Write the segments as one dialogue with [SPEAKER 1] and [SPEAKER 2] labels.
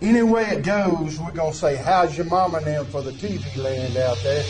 [SPEAKER 1] Any way it goes, we're going to say, how's your mama now for the TV land out there?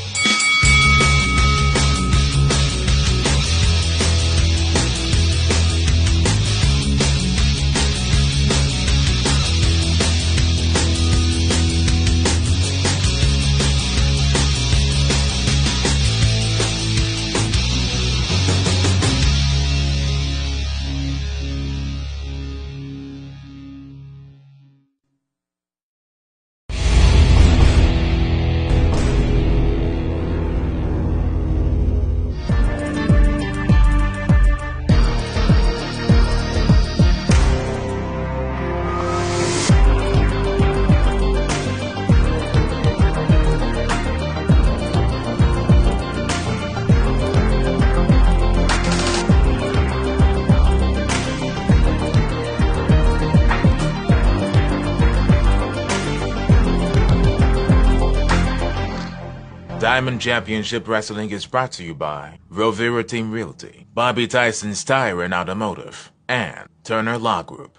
[SPEAKER 2] Diamond Championship Wrestling is brought to you by Rovira Team Realty, Bobby Tyson's Tire and Automotive, and Turner Law Group.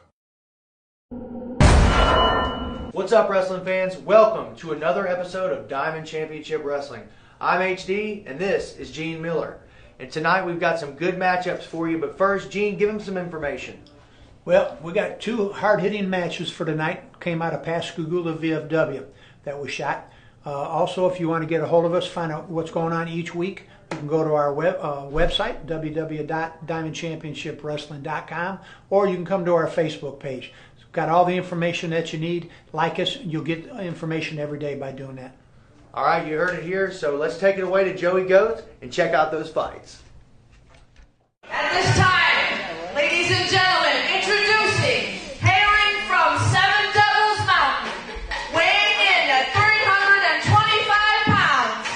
[SPEAKER 3] What's up, wrestling fans? Welcome to another episode of Diamond Championship Wrestling. I'm HD, and this is Gene Miller. And tonight we've got some good matchups for you, but first, Gene, give him some information.
[SPEAKER 4] Well, we got two hard-hitting matches for tonight. Came out of Pascagoula VFW that was shot. Also, if you want to get a hold of us, find out what's going on each week, you can go to our website, www.diamondchampionshipwrestling.com, or you can come to our Facebook page. It's got all the information that you need. Like us, you'll get information every day by doing that.
[SPEAKER 3] All right, you heard it here, so let's take it away to Joey Goat and check out those fights.
[SPEAKER 5] At this time, ladies and gentlemen, introducing, hailing from Seven Devils Mountain, weighing in at 325 pounds,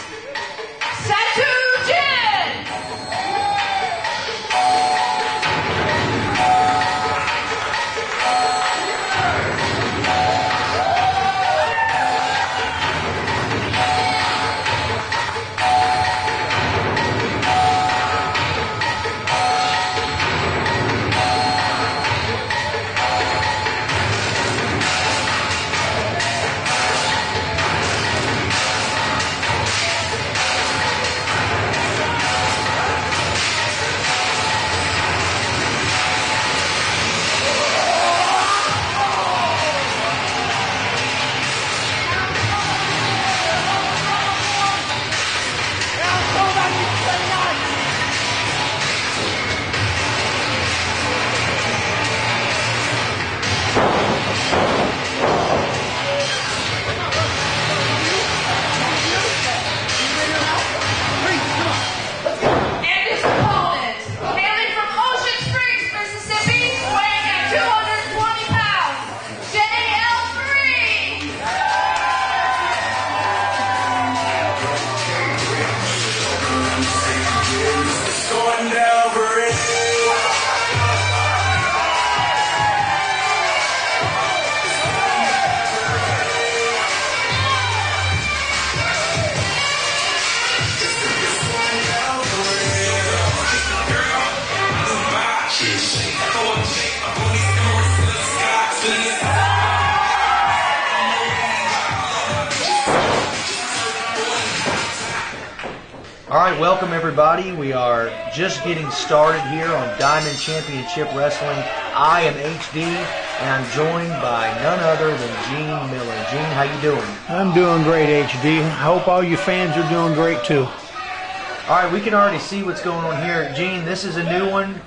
[SPEAKER 5] Satu Jin!
[SPEAKER 3] All right, welcome everybody. We are just getting started here on Diamond Championship Wrestling. I am HD, and I'm joined by none other than Gene Miller. Gene, how you doing?
[SPEAKER 4] I'm doing great, HD. I hope all you fans are doing great, too.
[SPEAKER 3] All right, we can already see what's going on here. Gene, this is a new one.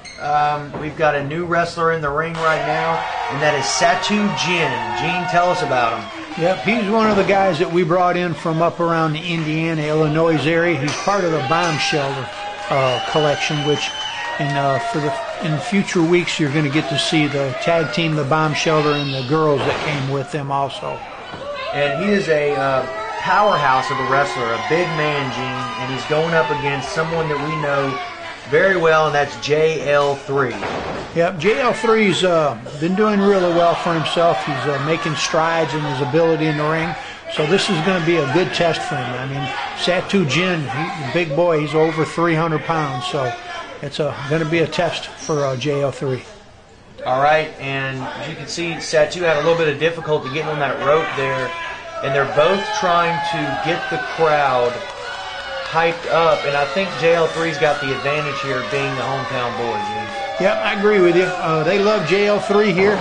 [SPEAKER 3] We've got a new wrestler in the ring right now, and that is Satu Jin. Gene, tell us about him.
[SPEAKER 4] Yep, he's one of the guys that we brought in from up around the Indiana, Illinois area. He's part of the Bomb Shelter collection, which in future weeks you're going to get to see the tag team, the Bomb Shelter, and the girls that came with them also.
[SPEAKER 3] And he is a powerhouse of a wrestler, a big man, Gene, and he's going up against someone that we know very well, and that's JL3.
[SPEAKER 4] Yep, JL3's been doing really well for himself. He's making strides in his ability in the ring. So this is going to be a good test for him. I mean, Satu Jin, he's a big boy. He's over 300 pounds. So it's going to be a test for JL3.
[SPEAKER 3] All right, and as you can see, Satu had a little bit of difficulty getting on that rope there, and they're both trying to get the crowd hyped up, and I think JL3's got the advantage here being the hometown boy, Gene.
[SPEAKER 4] Yep, I agree with you. They love JL3 here.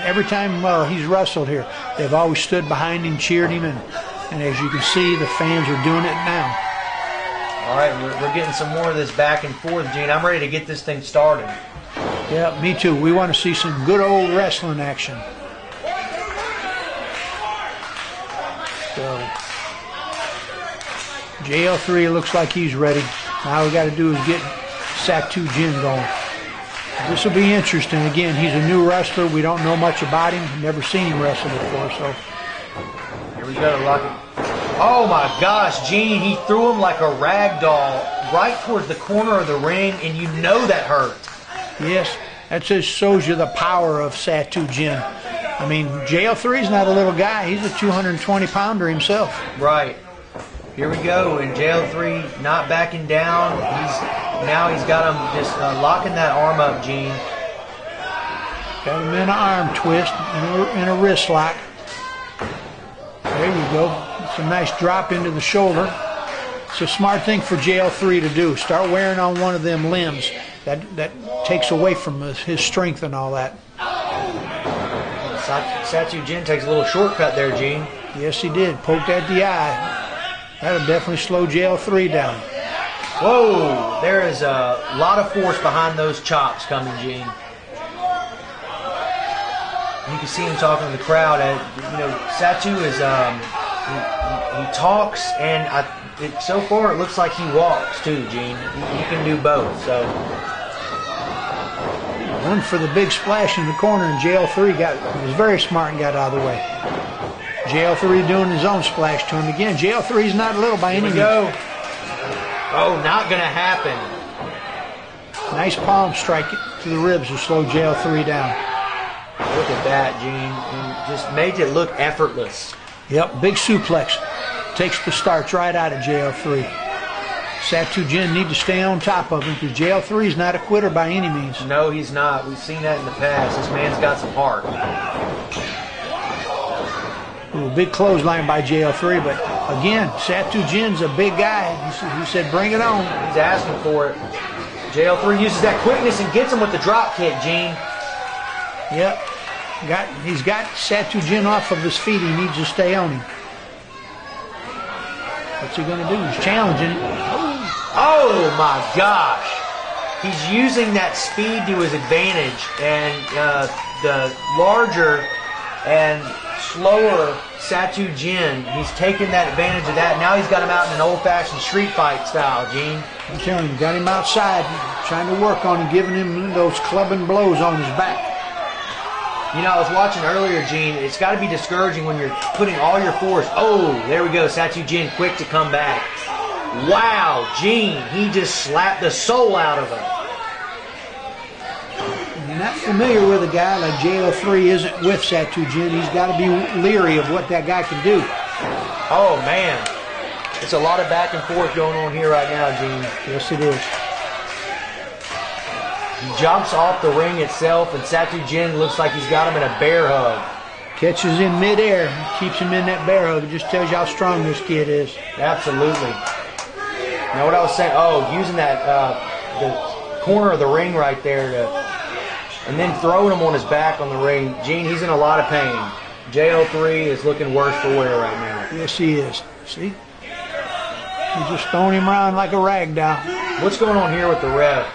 [SPEAKER 4] Every time he's wrestled here, they've always stood behind him, cheered him, and as you can see, the fans are doing it now.
[SPEAKER 3] All right, we're getting some more of this back and forth, Gene. I'm ready to get this thing started.
[SPEAKER 4] Yeah, me too. We want to see some good old wrestling action. So, JL3 looks like he's ready. Now all we got to do is get Satu Jin going. This will be interesting. Again, he's a new wrestler. We don't know much about him. Never seen him wrestle before. So
[SPEAKER 3] here we go, Lucky. Oh my gosh, Gene, he threw him like a rag doll right towards the corner of the ring, and you know that hurt.
[SPEAKER 4] Yes, that just shows you the power of Satu Jin. I mean, JL3's not a little guy. He's a 220-pounder himself.
[SPEAKER 3] Right. Here we go, and JL3 not backing down. Now he's got him just locking that arm up, Gene.
[SPEAKER 4] Got him in an arm twist and a wrist lock. There you go. It's a nice drop into the shoulder. It's a smart thing for JL3 to do. Start wearing on one of them limbs. That takes away from his strength and all that.
[SPEAKER 3] Satu Jin takes a little shortcut there, Gene.
[SPEAKER 4] Yes, he did. Poked at the eye. That'll definitely slow JL3 down.
[SPEAKER 3] Whoa! There is a lot of force behind those chops coming, Gene. You can see him talking to the crowd. Satu is he talks, and so far it looks like he walks too, Gene. He can do both. So.
[SPEAKER 4] One for the big splash in the corner, and JL3 was very smart and got out of the way. JL3 doing his own splash to him again. JL3's not little by any means.
[SPEAKER 3] Go. Oh, not going to happen.
[SPEAKER 4] Nice palm strike to the ribs to slow JL3 down.
[SPEAKER 3] Look at that, Gene. And just made it look effortless.
[SPEAKER 4] Yep, big suplex. Takes the starch right out of JL3. Satu Jin need to stay on top of him because JL3 is not a quitter by any means.
[SPEAKER 3] No, he's not. We've seen that in the past. This man's got some heart.
[SPEAKER 4] Ooh, big clothesline by JL3, but again, Satu Jin's a big guy. He said, bring it on.
[SPEAKER 3] He's asking for it. JL3 uses that quickness and gets him with the drop kick, Gene.
[SPEAKER 4] Yep. He's got Satu Jin off of his feet. He needs to stay on him. What's he going to do? He's challenging him.
[SPEAKER 3] Oh my gosh. He's using that speed to his advantage, and the larger and slower Satu Jin, he's taking that advantage of that. Now he's got him out in an old-fashioned street fight style, Gene.
[SPEAKER 4] I'm telling you, got him outside, trying to work on him, giving him those clubbing blows on his back.
[SPEAKER 3] You know, I was watching earlier, Gene. It's got to be discouraging when you're putting all your force. Oh, there we go. Satu Jin quick to come back. Wow, Gene, he just slapped the soul out of him.
[SPEAKER 4] You're not familiar with a guy like JL3 isn't with Satu Jin. He's got to be leery of what that guy can do.
[SPEAKER 3] Oh, man. It's a lot of back and forth going on here right now, Gene.
[SPEAKER 4] Yes, it is.
[SPEAKER 3] He jumps off the ring itself, and Satu Jin looks like he's got him in a bear hug.
[SPEAKER 4] Catches in midair, keeps him in that bear hug. It just tells you how strong this kid is.
[SPEAKER 3] Absolutely. Now what I was saying, using that the corner of the ring right there and then throwing him on his back on the ring. Gene, he's in a lot of pain. JL3 is looking worse for wear right now.
[SPEAKER 4] Yes, he is. See? He's just throwing him around like a rag doll.
[SPEAKER 3] What's going on here with the ref?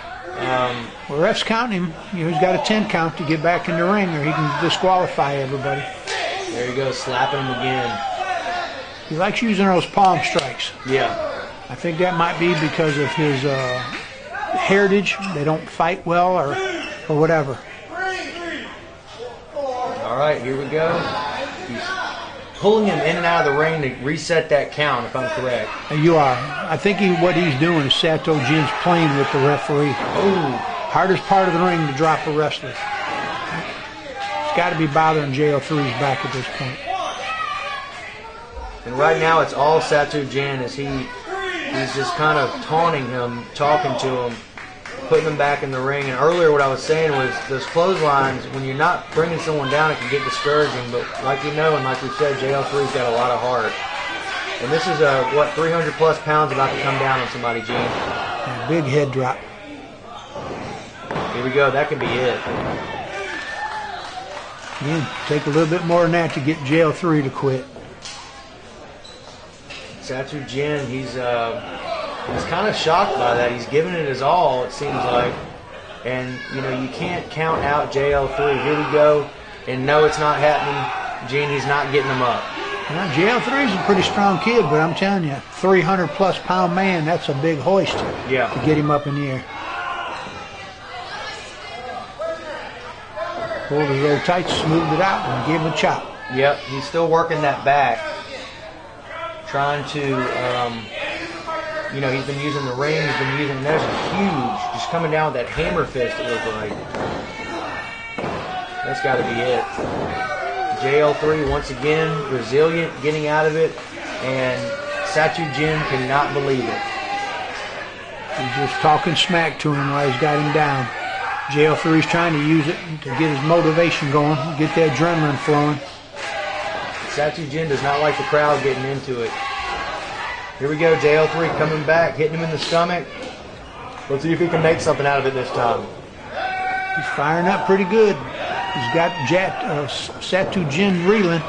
[SPEAKER 4] Well, ref's counting him. He's got a 10 count to get back in the ring, or he can disqualify everybody.
[SPEAKER 3] There he goes, slapping him again.
[SPEAKER 4] He likes using those palm strikes.
[SPEAKER 3] Yeah.
[SPEAKER 4] I think that might be because of his heritage. They don't fight well or whatever.
[SPEAKER 3] All right, here we go. He's pulling him in and out of the ring to reset that count, if I'm correct.
[SPEAKER 4] You are. I think what he's doing is Satu Jin's playing with the referee.
[SPEAKER 3] Oh.
[SPEAKER 4] Hardest part of the ring to drop a wrestler. It's got to be bothering JL3's back at this point.
[SPEAKER 3] And right now it's all Satu Jin as he's just kind of taunting him, talking to him. putting them back in the ring. And earlier what I was saying was those clotheslines, when you're not bringing someone down, it can get discouraging. But like you know, and like we said, JL3's got a lot of heart. And this is, 300 plus pounds about to come down on somebody, Gene.
[SPEAKER 4] A big head drop.
[SPEAKER 3] Here we go. That could be it.
[SPEAKER 4] Again, take a little bit more than that to get JL3 to quit.
[SPEAKER 3] Satu Jin, he's kind of shocked by that. He's giving it his all, it seems like. And, you know, you can't count out JL3. Here we go. And no, it's not happening. Gene, he's not getting him up.
[SPEAKER 4] Now, JL3 is a pretty strong kid, but I'm telling you, 300 plus pound man, that's a big hoist to get him up in the air. Pulled his roll tight, smoothed it out, and gave him a chop.
[SPEAKER 3] Yep, he's still working that back. Trying to, you know, he's been using the ring, he's been using, there's a huge, just coming down with that hammer fist, it looked like. That's got to be it. JL3, once again, resilient, getting out of it, and Satu Jin cannot believe it.
[SPEAKER 4] He's just talking smack to him while he's got him down. JL3's trying to use it to get his motivation going, get that adrenaline flowing.
[SPEAKER 3] Satu Jin does not like the crowd getting into it. Here we go, JL3 coming back, hitting him in the stomach. Let's see if he can make something out of it this time.
[SPEAKER 4] He's firing up pretty good. He's got Satu Jin reeling.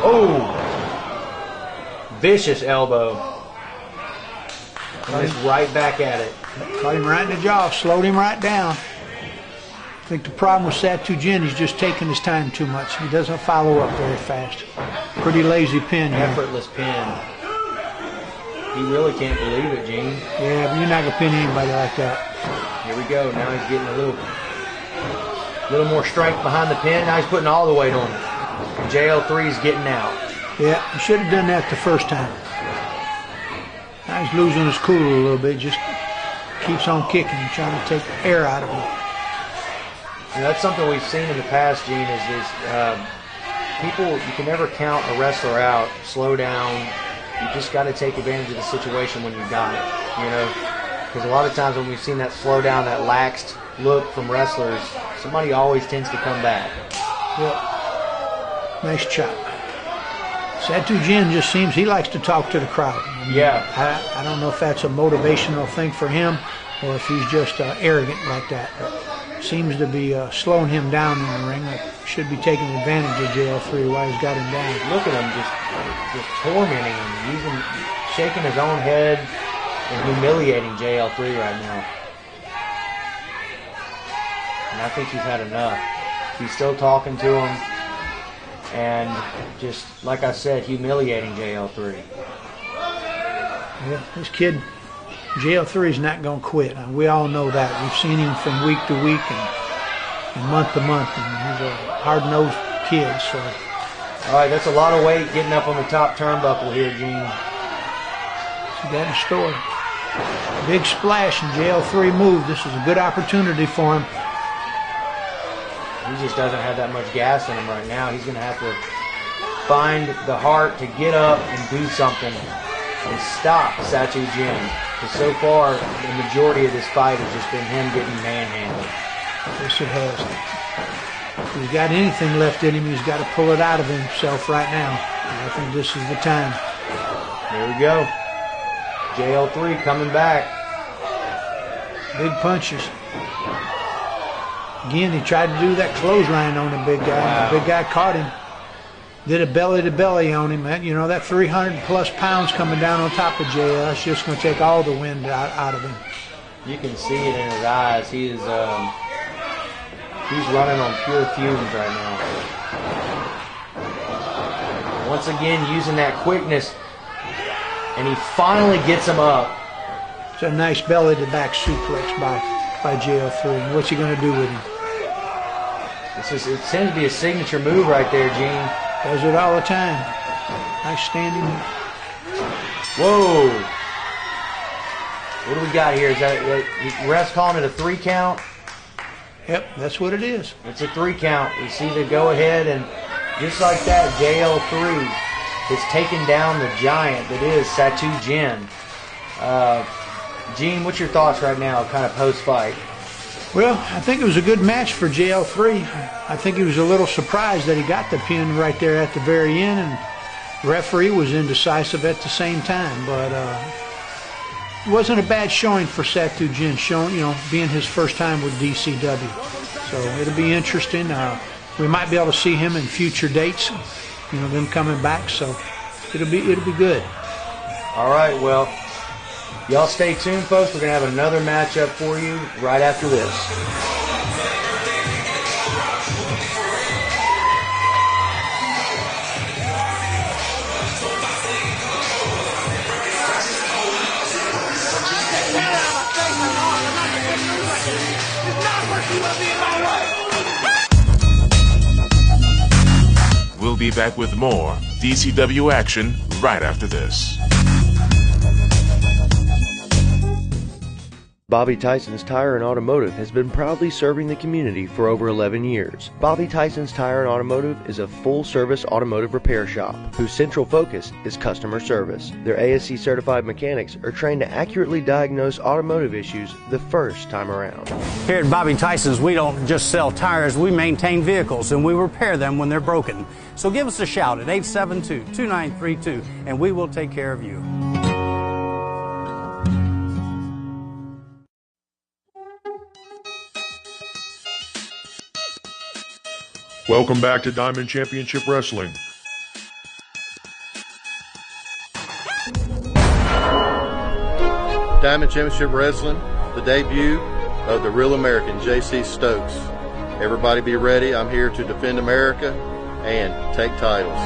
[SPEAKER 3] Oh! Vicious elbow. And he's right back at it.
[SPEAKER 4] Caught him right in the jaw, slowed him right down. I think the problem with Satu Jin, he's just taking his time too much. He doesn't follow up very fast. Pretty lazy pin here.
[SPEAKER 3] Effortless pin. He really can't believe it, Gene.
[SPEAKER 4] Yeah, but you're not going to pin anybody like that.
[SPEAKER 3] Here we go. Now he's getting a little more strength behind the pin. Now he's putting all the weight on it. JL3's getting out.
[SPEAKER 4] Yeah, he should have done that the first time. Now he's losing his cool a little bit. Just keeps on kicking, trying to take the air out of him.
[SPEAKER 3] And that's something we've seen in the past, Gene, is people, you can never count a wrestler out, slow down. You just got to take advantage of the situation when you got it, you know? Because a lot of times when we've seen that slow down, that laxed look from wrestlers, somebody always tends to come back.
[SPEAKER 4] Yep. Nice chop. Satu Jin just seems he likes to talk to the crowd.
[SPEAKER 3] Yeah.
[SPEAKER 4] I don't know if that's a motivational thing for him or if he's just arrogant like that. Seems to be slowing him down in the ring. Like should be taking advantage of JL3 while he's got him down.
[SPEAKER 3] Look at him just tormenting him, shaking his own head and humiliating JL3 right now. And I think he's had enough. He's still talking to him and just, like I said, humiliating JL3.
[SPEAKER 4] Yeah, this kid, JL3 is not going to quit. Now, we all know that. We've seen him from week to week and month to month, and he's a hard-nosed kid. So,
[SPEAKER 3] all right, that's a lot of weight getting up on the top turnbuckle here, Gene.
[SPEAKER 4] He got in store. Big splash, and JL3 moved. This is a good opportunity for him.
[SPEAKER 3] He just doesn't have that much gas in him right now. He's going to have to find the heart to get up and do something and stop Satu Jin. Because so far, the majority of this fight has just been him getting manhandled.
[SPEAKER 4] Yes, it has. If he's got anything left in him, he's got to pull it out of himself right now. And I think this is the time.
[SPEAKER 3] Here we go. JL3 coming back.
[SPEAKER 4] Big punches. Again, he tried to do that clothesline on the big guy. Wow. The big guy caught him. Did a belly-to-belly on him. You know, that 300-plus pounds coming down on top of JL, that's just going to take all the wind out of him.
[SPEAKER 3] You can see it in his eyes. He is, he's running on pure fumes right now. Once again, using that quickness, and he finally gets him up.
[SPEAKER 4] It's a nice belly-to-back suplex by JL3. What's he going to do with him?
[SPEAKER 3] It seems to be a signature move right there, Gene.
[SPEAKER 4] Does it all the time. Nice standing.
[SPEAKER 3] Whoa. What do we got here? Is that ref's calling it a 3 count?
[SPEAKER 4] Yep, that's what it is.
[SPEAKER 3] It's a 3 count. We see the go ahead, and just like that, JL3 has taken down the giant that is Satu Jin. Gene, what's your thoughts right now, kind of post-fight?
[SPEAKER 4] Well, I think it was a good match for JL3. I think he was a little surprised that he got the pin right there at the very end, and the referee was indecisive at the same time. But it wasn't a bad showing for Satu Jin, being his first time with DCW. So it'll be interesting. We might be able to see him in future dates, them coming back. So it'll be good.
[SPEAKER 3] All right, well, y'all stay tuned, folks. We're going to have another matchup for you right after this.
[SPEAKER 2] We'll be back with more DCW action right after this.
[SPEAKER 6] Bobby Tyson's Tire and Automotive has been proudly serving the community for over 11 years. Bobby Tyson's Tire and Automotive is a full-service automotive repair shop whose central focus is customer service. Their ASC certified mechanics are trained to accurately diagnose automotive issues the first time around.
[SPEAKER 7] Here at Bobby Tyson's, we don't just sell tires, we maintain vehicles and we repair them when they're broken. So give us a shout at 872-2932 and we will take care of you.
[SPEAKER 8] Welcome back to Diamond Championship Wrestling.
[SPEAKER 9] Diamond Championship Wrestling, the debut of the Real American, J.C. Stokes. Everybody be ready. I'm here to defend America and take titles.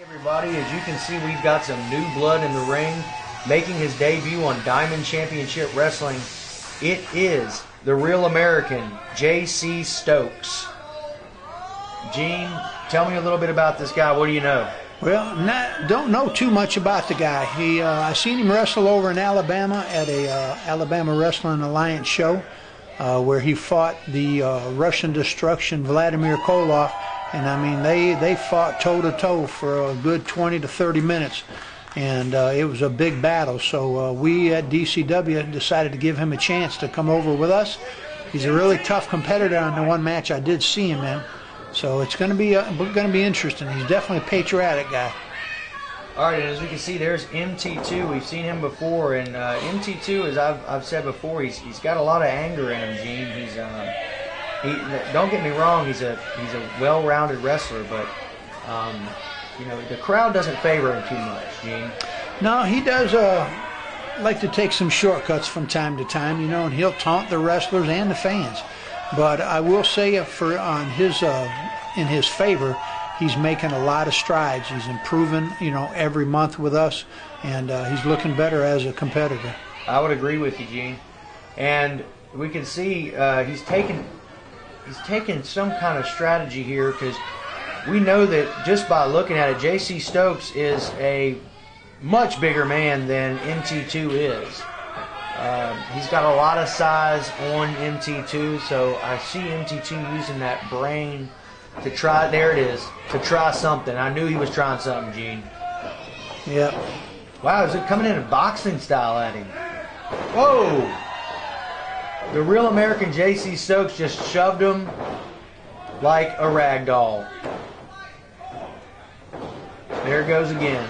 [SPEAKER 3] Everybody, as you can see, we've got some new blood in the ring. Making his debut on Diamond Championship Wrestling, it is the Real American, J.C. Stokes. Gene, tell me a little bit about this guy. What do you know?
[SPEAKER 4] Well, don't know too much about the guy. I seen him wrestle over in Alabama at a Alabama Wrestling Alliance show where he fought the Russian Destruction Vladimir Koloff. And I mean, they fought toe-to-toe for a good 20 to 30 minutes. And it was a big battle. So we at DCW decided to give him a chance to come over with us. He's a really tough competitor on the one match I did see him in. So it's going to be interesting. He's definitely a patriotic guy.
[SPEAKER 3] All right, and as we can see, there's MT2. We've seen him before. And MT2, as I've said before, he's got a lot of anger in him, Gene. Don't get me wrong, he's a well-rounded wrestler, but the crowd doesn't favor him too much, Gene.
[SPEAKER 4] No, he does like to take some shortcuts from time to time, and he'll taunt the wrestlers and the fans. But I will say in his favor, he's making a lot of strides. He's improving, every month with us, and he's looking better as a competitor.
[SPEAKER 3] I would agree with you, Gene. And we can see he's taken some kind of strategy here, because we know that just by looking at it, J.C. Stokes is a much bigger man than MT2 is. He's got a lot of size on MT2, so I see MT2 using that brain to try, there it is, to try something. I knew he was trying something, Gene.
[SPEAKER 4] Yep.
[SPEAKER 3] Wow, is it coming in a boxing style at him? Whoa! The Real American J.C. Stokes just shoved him like a rag doll. There it goes again.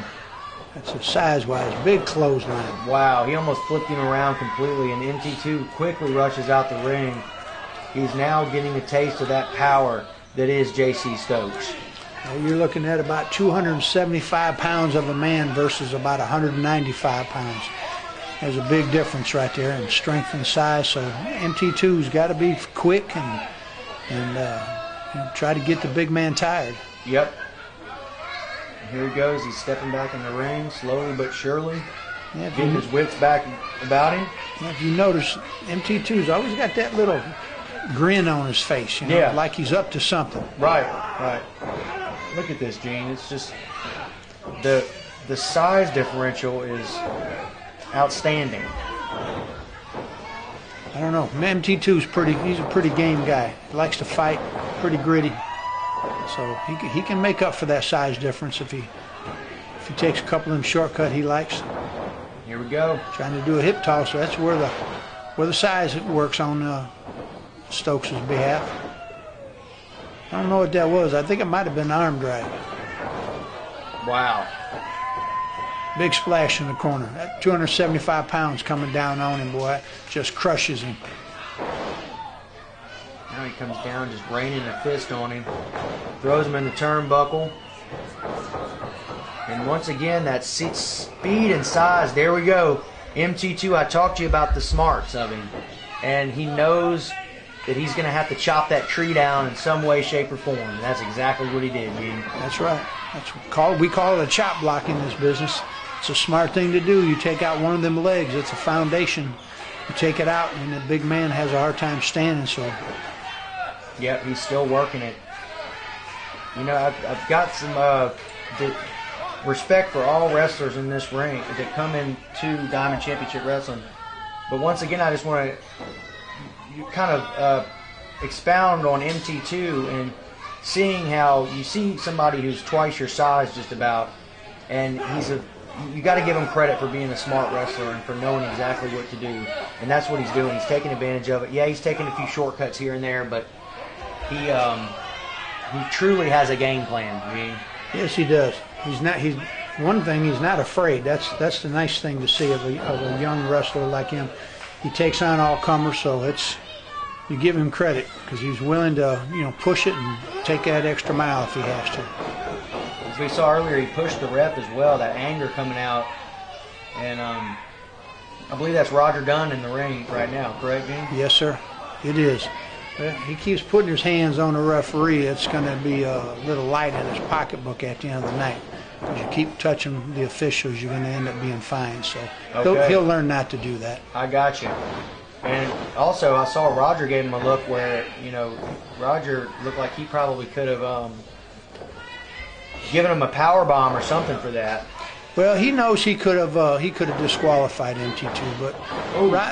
[SPEAKER 4] That's a size-wise big clothesline.
[SPEAKER 3] Wow, he almost flipped him around completely, and MT2 quickly rushes out the ring. He's now getting a taste of that power that is J.C. Stokes.
[SPEAKER 4] Well, you're looking at about 275 pounds of a man versus about 195 pounds. There's a big difference right there in strength and size, so MT2's got to be quick and try to get the big man tired.
[SPEAKER 3] Yep. Here he goes. He's stepping back in the ring, slowly but surely, getting his wits back about him.
[SPEAKER 4] Yeah, if you notice, MT2's always got that little grin on his face, like he's up to something.
[SPEAKER 3] Right, right. Look at this, Gene. It's just the size differential is outstanding.
[SPEAKER 4] I don't know. MT2's he's a pretty game guy. He likes to fight, pretty gritty. So he can make up for that size difference if he takes a couple of them shortcut he likes.
[SPEAKER 3] Here we go.
[SPEAKER 4] Trying to do a hip toss, so that's where the size works on Stokes' behalf. I don't know what that was. I think it might have been an arm drag.
[SPEAKER 3] Wow.
[SPEAKER 4] Big splash in the corner. That 275 pounds coming down on him, boy, just crushes him.
[SPEAKER 3] Now he comes down, just raining a fist on him. Throws him in the turnbuckle. And once again, that speed and size. There we go. MT2, I talked to you about the smarts of him. And he knows that he's going to have to chop that tree down in some way, shape, or form. And that's exactly what he did, Gene.
[SPEAKER 4] That's right. We call it a chop block in this business. It's a smart thing to do. You take out one of them legs. It's a foundation. You take it out, and the big man has a hard time standing. So.
[SPEAKER 3] Yep, he's still working it. You know, I've got some respect for all wrestlers in this ring that come into Diamond Championship Wrestling. But once again, I just want to kind of expound on MT2 and seeing how you see somebody who's twice your size just about, and you got to give him credit for being a smart wrestler and for knowing exactly what to do. And that's what he's doing. He's taking advantage of it. Yeah, he's taking a few shortcuts here and there, but he truly has a game plan. I mean,
[SPEAKER 4] yes, he does. He's not afraid. That's the nice thing to see of a young wrestler like him. He takes on all comers, so you give him credit because he's willing to push it and take that extra mile if he has to.
[SPEAKER 3] As we saw earlier, he pushed the ref as well. That anger coming out, and I believe that's Roger Dunn in the ring right now. Correct, Gene?
[SPEAKER 4] Yes, sir. It is. He keeps putting his hands on the referee. It's going to be a little light in his pocketbook at the end of the night. Because you keep touching the officials, you're going to end up being fined. So he'll learn not to do that.
[SPEAKER 3] I got you. And also, I saw Roger gave him a look where, Roger looked like he probably could have given him a power bomb or something for that.
[SPEAKER 4] Well, he knows he could have disqualified MT2, but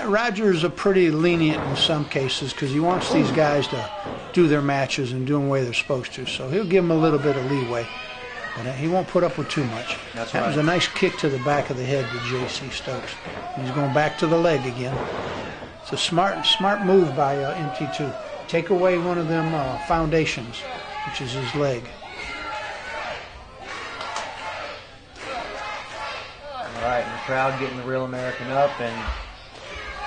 [SPEAKER 4] Roger's a pretty lenient in some cases because he wants these guys to do their matches and do them the way they're supposed to. So he'll give them a little bit of leeway, but he won't put up with too much.
[SPEAKER 3] That
[SPEAKER 4] was a nice kick to the back of the head to J.C. Stokes. He's going back to the leg again. It's a smart move by MT2. Take away one of them foundations, which is his leg.
[SPEAKER 3] All right, and the crowd getting the Real American up, and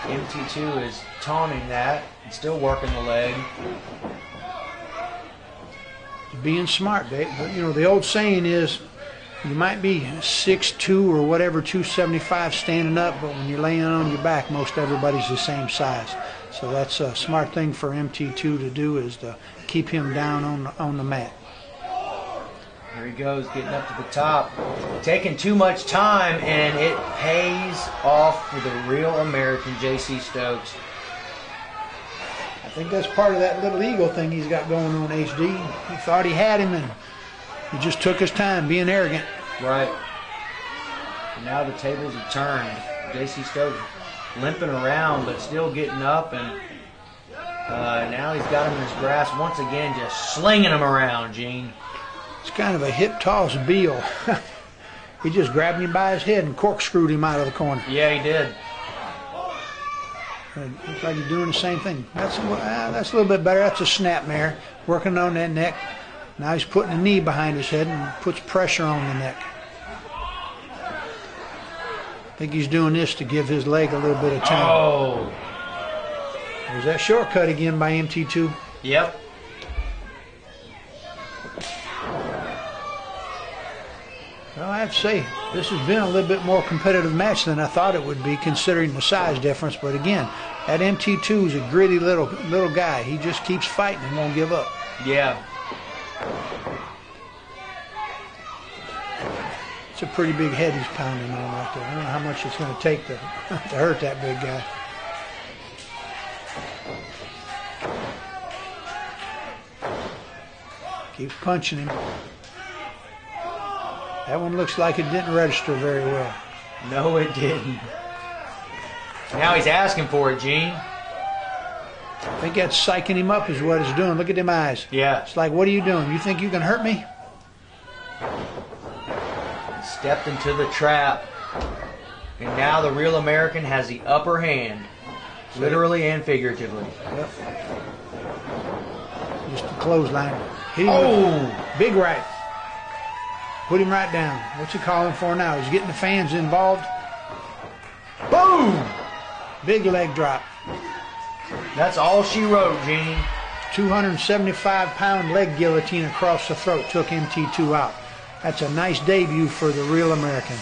[SPEAKER 3] MT2 is taunting that and still working the leg.
[SPEAKER 4] Being smart, Dave. But, the old saying is you might be 6'2" or whatever, 275 standing up, but when you're laying on your back, most everybody's the same size. So that's a smart thing for MT2 to do is to keep him down on the mat.
[SPEAKER 3] Here he goes, getting up to the top. Taking too much time, and it pays off for the Real American J.C. Stokes.
[SPEAKER 4] I think that's part of that little ego thing he's got going on, HD. He thought he had him, and He just took his time, being arrogant.
[SPEAKER 3] Right. And now the tables have turned. J.C. Stokes limping around, but still getting up, and now he's got him in his grasp once again, just slinging him around, Gene.
[SPEAKER 4] It's kind of a hip toss Beal. He just grabbed him by his head and corkscrewed him out of the corner.
[SPEAKER 3] Yeah, he did.
[SPEAKER 4] Looks like he's doing the same thing. That's a little bit better. That's a snapmare, working on that neck. Now he's putting a knee behind his head and puts pressure on the neck. I think he's doing this to give his leg a little bit of time.
[SPEAKER 3] Oh.
[SPEAKER 4] There's that shortcut again by MT2.
[SPEAKER 3] Yep.
[SPEAKER 4] Well, I have to say, this has been a little bit more competitive match than I thought it would be, considering the size difference. But again, that MT2 is a gritty little guy. He just keeps fighting and won't give up.
[SPEAKER 3] Yeah.
[SPEAKER 4] It's a pretty big head he's pounding on right there. I don't know how much it's going to take to hurt that big guy. Keeps punching him. That one looks like it didn't register very well.
[SPEAKER 3] No, it didn't. Now he's asking for it, Gene.
[SPEAKER 4] I think that's psyching him up is what it's doing. Look at them eyes.
[SPEAKER 3] Yeah.
[SPEAKER 4] It's like, what are you doing? You think you can hurt me?
[SPEAKER 3] Stepped into the trap. And now the Real American has the upper hand. Literally and figuratively.
[SPEAKER 4] Yep. Just a clothesline. Hit him
[SPEAKER 3] Oh!
[SPEAKER 4] Big right. Put him right down. What's he calling for now? He's getting the fans involved. Boom! Big leg drop.
[SPEAKER 3] That's all she wrote, Gene.
[SPEAKER 4] 275-pound leg guillotine across the throat took MT2 out. That's a nice debut for the Real American.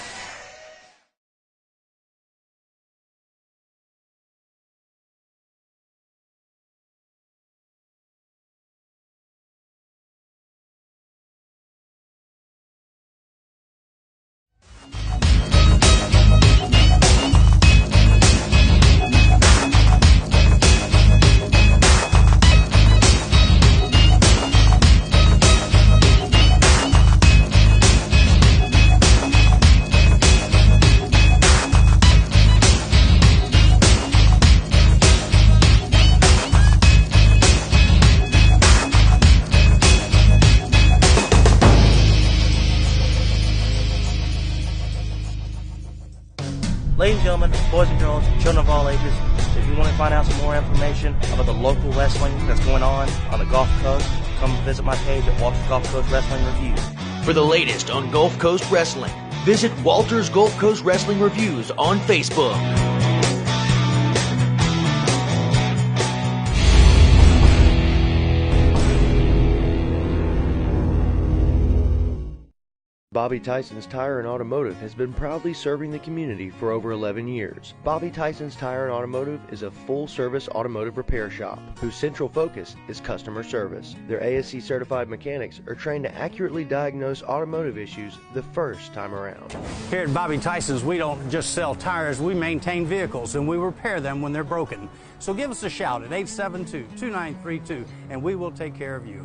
[SPEAKER 10] Ladies and gentlemen, boys and girls, children of all ages, if you want to find out some more information about the local wrestling that's going on the Gulf Coast, come visit my page at Walter's Gulf Coast Wrestling Reviews.
[SPEAKER 11] For the latest on Gulf Coast Wrestling, visit Walter's Gulf Coast Wrestling Reviews on Facebook.
[SPEAKER 6] Bobby Tyson's Tire and Automotive has been proudly serving the community for over 11 years. Bobby Tyson's Tire and Automotive is a full-service automotive repair shop whose central focus is customer service. Their ASC certified mechanics are trained to accurately diagnose automotive issues the first time around.
[SPEAKER 7] Here at Bobby Tyson's, we don't just sell tires, we maintain vehicles and we repair them when they're broken. So give us a shout at 872-2932 and we will take care of you.